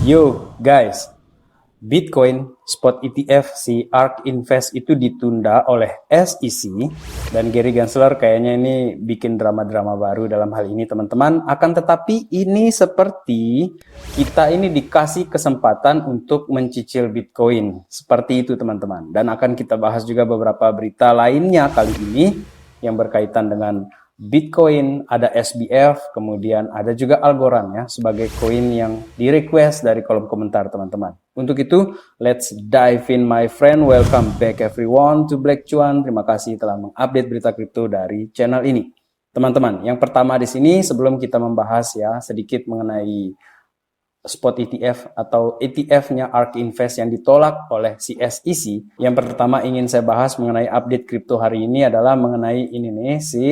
Yo guys, Bitcoin spot ETF si ARK Invest itu ditunda oleh SEC dan Gary Gensler kayaknya ini bikin drama-drama baru dalam hal ini teman-teman. Akan tetapi ini seperti kita ini dikasih kesempatan untuk mencicil Bitcoin. Seperti itu teman-teman. Dan akan kita bahas juga beberapa berita lainnya kali ini yang berkaitan dengan Bitcoin, ada SBF, kemudian ada juga Algorand ya sebagai koin yang di request dari kolom komentar teman-teman. Untuk itu, let's dive in my friend. Welcome back everyone to Black Cuan. Terima kasih telah mengupdate berita kripto dari channel ini. Teman-teman, yang pertama di sini sebelum kita membahas ya sedikit mengenai spot ETF atau ETF-nya ARK Invest yang ditolak oleh si SEC. Yang pertama ingin saya bahas mengenai update kripto hari ini adalah mengenai ini nih si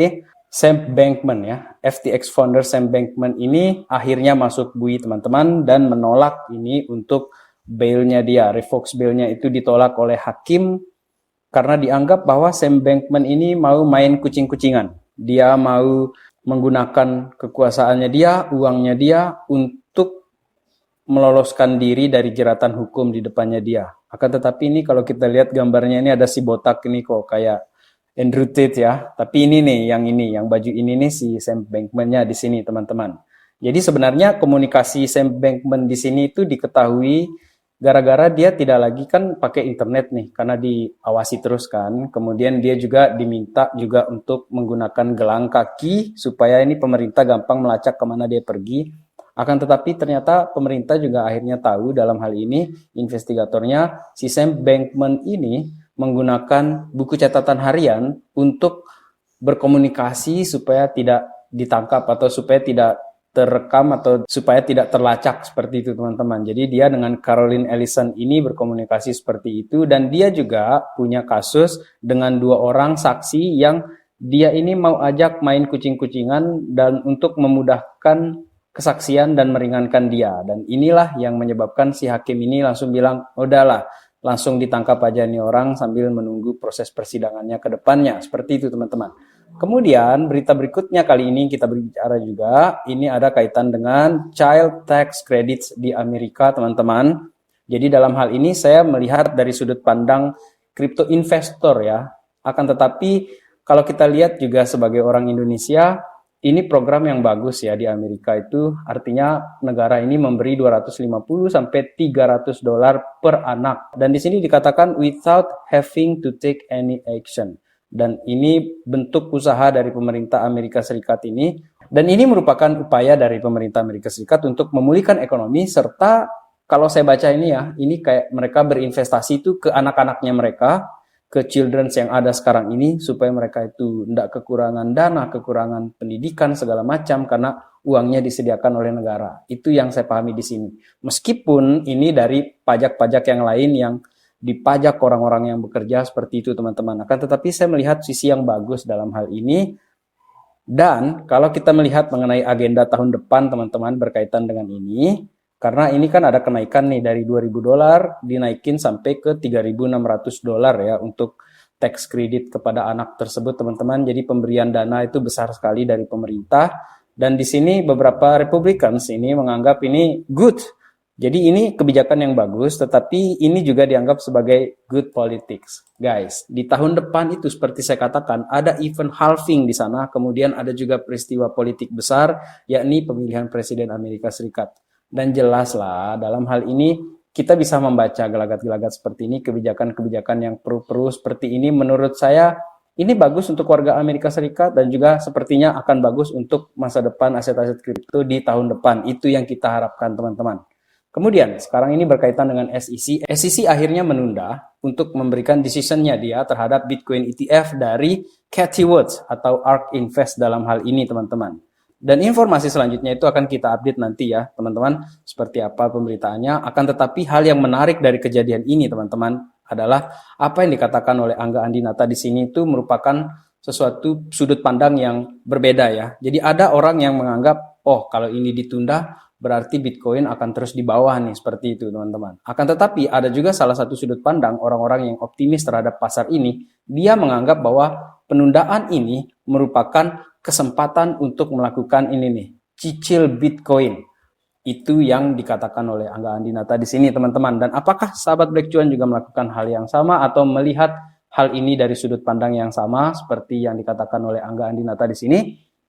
Sam Bankman ya, FTX founder Sam Bankman ini akhirnya masuk bui teman-teman dan menolak ini untuk bailnya dia, revoke bailnya itu ditolak oleh hakim karena dianggap bahwa Sam Bankman ini mau main kucing-kucingan. Dia mau menggunakan kekuasaannya dia, uangnya dia untuk meloloskan diri dari jeratan hukum di depannya dia. Akan tetapi ini kalau kita lihat gambarnya ini ada si botak ini kok kayak Andrew Tate ya, tapi ini nih, yang baju ini nih si Sam Bankman-nya di sini teman-teman. Jadi sebenarnya komunikasi Sam Bankman di sini itu diketahui gara-gara dia tidak lagi kan pakai internet nih, karena diawasi terus kan. Kemudian dia juga diminta juga untuk menggunakan gelang kaki supaya ini pemerintah gampang melacak kemana dia pergi. Akan tetapi ternyata pemerintah juga akhirnya tahu dalam hal ini investigatornya si Sam Bankman ini menggunakan buku catatan harian untuk berkomunikasi supaya tidak ditangkap atau supaya tidak terekam atau supaya tidak terlacak seperti itu teman-teman. Jadi dia dengan Caroline Ellison ini berkomunikasi seperti itu dan dia juga punya kasus dengan dua orang saksi yang dia ini mau ajak main kucing-kucingan dan untuk memudahkan kesaksian dan meringankan dia. Dan inilah yang menyebabkan si hakim ini langsung bilang, udahlah, langsung ditangkap aja nih orang sambil menunggu proses persidangannya ke depannya. Seperti itu teman-teman. Kemudian berita berikutnya kali ini kita berbicara juga, ini ada kaitan dengan child tax credits di Amerika teman-teman. Jadi dalam hal ini saya melihat dari sudut pandang crypto investor ya. Akan tetapi kalau kita lihat juga sebagai orang Indonesia, ini program yang bagus ya di Amerika itu, artinya negara ini memberi 250 sampai 300 dolar per anak. Dan di sini dikatakan without having to take any action. Dan ini bentuk usaha dari pemerintah Amerika Serikat ini. Dan ini merupakan upaya dari pemerintah Amerika Serikat untuk memulihkan ekonomi serta kalau saya baca ini ya, ini kayak mereka berinvestasi itu ke anak-anaknya mereka, ke children yang ada sekarang ini supaya mereka itu tidak kekurangan dana, kekurangan pendidikan segala macam karena uangnya disediakan oleh negara. Itu yang saya pahami di sini. Meskipun ini dari pajak-pajak yang lain yang dipajak orang-orang yang bekerja seperti itu teman-teman. Akan tetapi saya melihat sisi yang bagus dalam hal ini. Dan kalau kita melihat mengenai agenda tahun depan teman-teman berkaitan dengan ini, karena ini kan ada kenaikan nih dari 2.000 dolar dinaikin sampai ke 3.600 dolar ya untuk tax credit kepada anak tersebut teman-teman. Jadi pemberian dana itu besar sekali dari pemerintah dan di sini beberapa Republicans ini menganggap ini good. Jadi ini kebijakan yang bagus tetapi ini juga dianggap sebagai good politics. Guys, di tahun depan itu seperti saya katakan ada event halving di sana, kemudian ada juga peristiwa politik besar yakni pemilihan presiden Amerika Serikat. Dan jelaslah dalam hal ini kita bisa membaca gelagat-gelagat seperti ini, kebijakan-kebijakan yang perlu seperti ini menurut saya ini bagus untuk warga Amerika Serikat dan juga sepertinya akan bagus untuk masa depan aset-aset kripto di tahun depan. Itu yang kita harapkan teman-teman. Kemudian sekarang ini berkaitan dengan SEC. SEC akhirnya menunda untuk memberikan decision-nya dia terhadap Bitcoin ETF dari Cathie Wood atau ARK Invest dalam hal ini teman-teman. Dan informasi selanjutnya itu akan kita update nanti ya teman-teman seperti apa pemberitaannya. Akan tetapi hal yang menarik dari kejadian ini teman-teman adalah apa yang dikatakan oleh Angga Andinata di sini itu merupakan sesuatu sudut pandang yang berbeda ya. Jadi ada orang yang menganggap oh kalau ini ditunda berarti Bitcoin akan terus di bawah nih seperti itu teman-teman. Akan tetapi ada juga salah satu sudut pandang orang-orang yang optimis terhadap pasar ini. Dia menganggap bahwa penundaan ini merupakan kesempatan untuk melakukan ini nih, cicil Bitcoin. Itu yang dikatakan oleh Angga Andinata di sini, teman-teman. Dan apakah sahabat Black Cuan juga melakukan hal yang sama atau melihat hal ini dari sudut pandang yang sama seperti yang dikatakan oleh Angga Andinata di sini?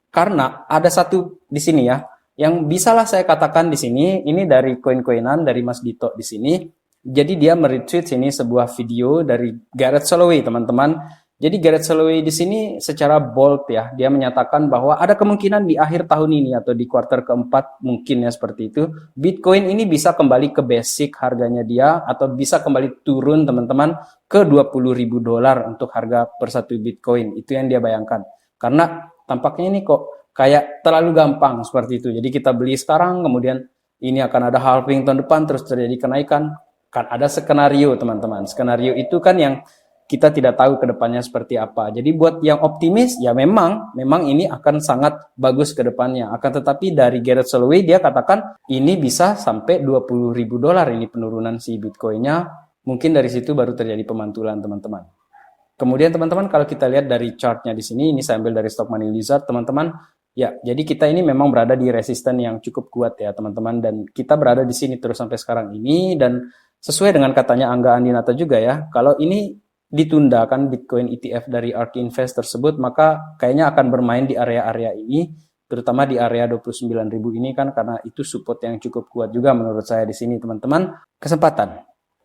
Karena ada satu di sini ya, yang bisalah saya katakan di sini, ini dari koin-koinan dari Mas Dito di sini. Jadi dia meretweet sini sebuah video dari Gareth Soloway, teman-teman. Jadi Gareth Soloway di sini secara bold ya, dia menyatakan bahwa ada kemungkinan di akhir tahun ini atau di kuartal keempat mungkin ya seperti itu, Bitcoin ini bisa kembali ke basic harganya dia atau bisa kembali turun teman-teman ke 20.000 dolar untuk harga per satu Bitcoin. Itu yang dia bayangkan. Karena tampaknya ini kok kayak terlalu gampang seperti itu. Jadi kita beli sekarang, kemudian ini akan ada halving tahun depan, terus terjadi kenaikan. Kan ada skenario teman-teman. Skenario itu kan yang kita tidak tahu ke depannya seperti apa. Jadi buat yang optimis, ya memang ini akan sangat bagus ke depannya. Akan tetapi dari Gareth Soloway dia katakan ini bisa sampai 20.000 dolar ini penurunan si Bitcoin-nya. Mungkin dari situ baru terjadi pemantulan teman-teman. Kemudian teman-teman kalau kita lihat dari chart-nya di sini, ini saya ambil dari Stock Money Lizard teman-teman. Ya, jadi kita ini memang berada di resisten yang cukup kuat ya teman-teman. Dan kita berada di sini terus sampai sekarang ini. Dan sesuai dengan katanya Angga Andinata juga ya, kalau ini ditunda kan Bitcoin ETF dari ARK Invest tersebut, maka kayaknya akan bermain di area-area ini, terutama di area 29.000 ini kan, karena itu support yang cukup kuat juga menurut saya di sini teman-teman.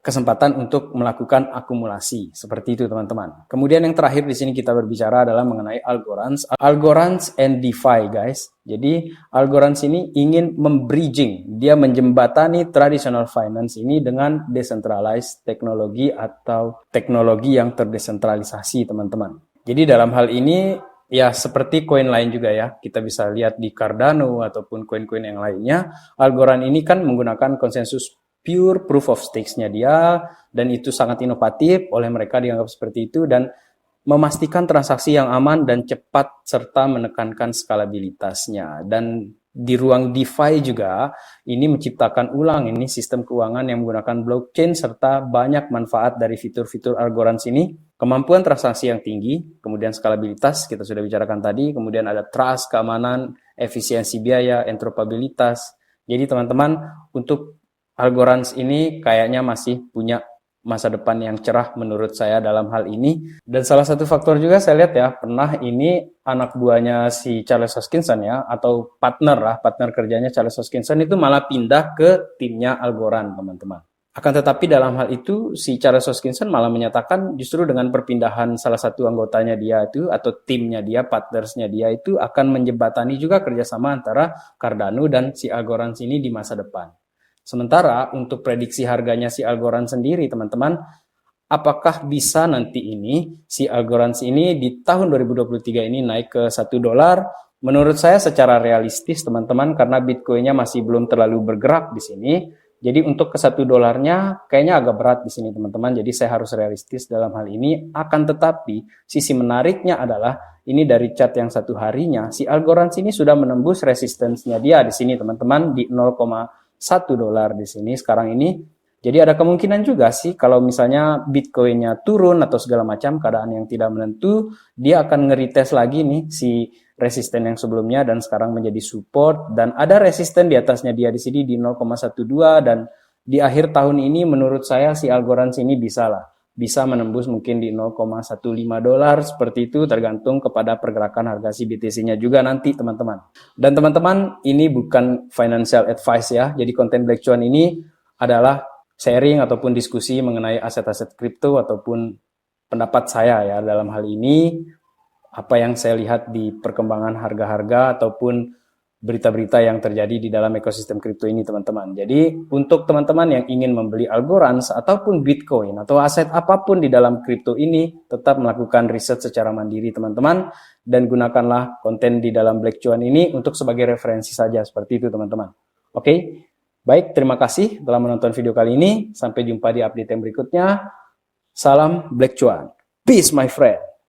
Kesempatan untuk melakukan akumulasi seperti itu teman-teman. Kemudian yang terakhir di sini kita berbicara adalah mengenai Algorand and DeFi guys. Jadi Algorand ini ingin membridging, dia menjembatani traditional finance ini dengan decentralized teknologi atau teknologi yang terdesentralisasi teman-teman. Jadi dalam hal ini ya seperti koin lain juga ya, kita bisa lihat di Cardano ataupun koin-koin yang lainnya, Algorand ini kan menggunakan konsensus pure proof of stakes-nya dia, dan itu sangat inovatif, oleh mereka dianggap seperti itu, dan memastikan transaksi yang aman dan cepat, serta menekankan skalabilitasnya. Dan di ruang DeFi juga, ini menciptakan ulang ini sistem keuangan yang menggunakan blockchain, serta banyak manfaat dari fitur-fitur Algorand ini. Kemampuan transaksi yang tinggi, kemudian skalabilitas, kita sudah bicarakan tadi, kemudian ada trust, keamanan, efisiensi biaya, interoperabilitas. Jadi teman-teman, untuk Algorand ini kayaknya masih punya masa depan yang cerah menurut saya dalam hal ini. Dan salah satu faktor juga saya lihat ya, pernah ini anak buahnya si Charles Hoskinson ya, atau partner kerjanya Charles Hoskinson itu malah pindah ke timnya Algorand teman-teman. Akan tetapi dalam hal itu si Charles Hoskinson malah menyatakan justru dengan perpindahan salah satu anggotanya dia itu atau timnya dia, partnersnya dia itu akan menjembatani juga kerjasama antara Cardano dan si Algorand ini di masa depan. Sementara untuk prediksi harganya si Algorand sendiri teman-teman, apakah bisa nanti ini si Algorand ini di tahun 2023 ini naik ke 1 dolar? Menurut saya secara realistis teman-teman, karena Bitcoin-nya masih belum terlalu bergerak di sini. Jadi untuk ke 1 dolarnya kayaknya agak berat di sini teman-teman. Jadi saya harus realistis dalam hal ini. Akan tetapi sisi menariknya adalah ini dari chart yang satu harinya, si Algorand ini sudah menembus resistensinya dia di sini teman-teman di 0,1 dolar di sini sekarang ini. Jadi ada kemungkinan juga sih kalau misalnya Bitcoin-nya turun atau segala macam keadaan yang tidak menentu, dia akan nge-retest lagi nih si resisten yang sebelumnya dan sekarang menjadi support, dan ada resisten di atasnya dia di sini di 0,12, dan di akhir tahun ini menurut saya si Algorand ini bisa menembus mungkin di 0,15 dolar seperti itu, tergantung kepada pergerakan harga si BTC-nya juga nanti teman-teman. Dan teman-teman, ini bukan financial advice ya. Jadi konten Black Cuan ini adalah sharing ataupun diskusi mengenai aset-aset kripto ataupun pendapat saya ya dalam hal ini, apa yang saya lihat di perkembangan harga-harga ataupun berita-berita yang terjadi di dalam ekosistem kripto ini teman-teman. Jadi untuk teman-teman yang ingin membeli Algorand ataupun Bitcoin atau aset apapun di dalam kripto ini, tetap melakukan riset secara mandiri teman-teman, dan gunakanlah konten di dalam Black Cuan ini untuk sebagai referensi saja seperti itu teman-teman. Oke, baik, terima kasih telah menonton video kali ini. Sampai jumpa di update yang berikutnya. Salam Black Cuan. Peace my friend.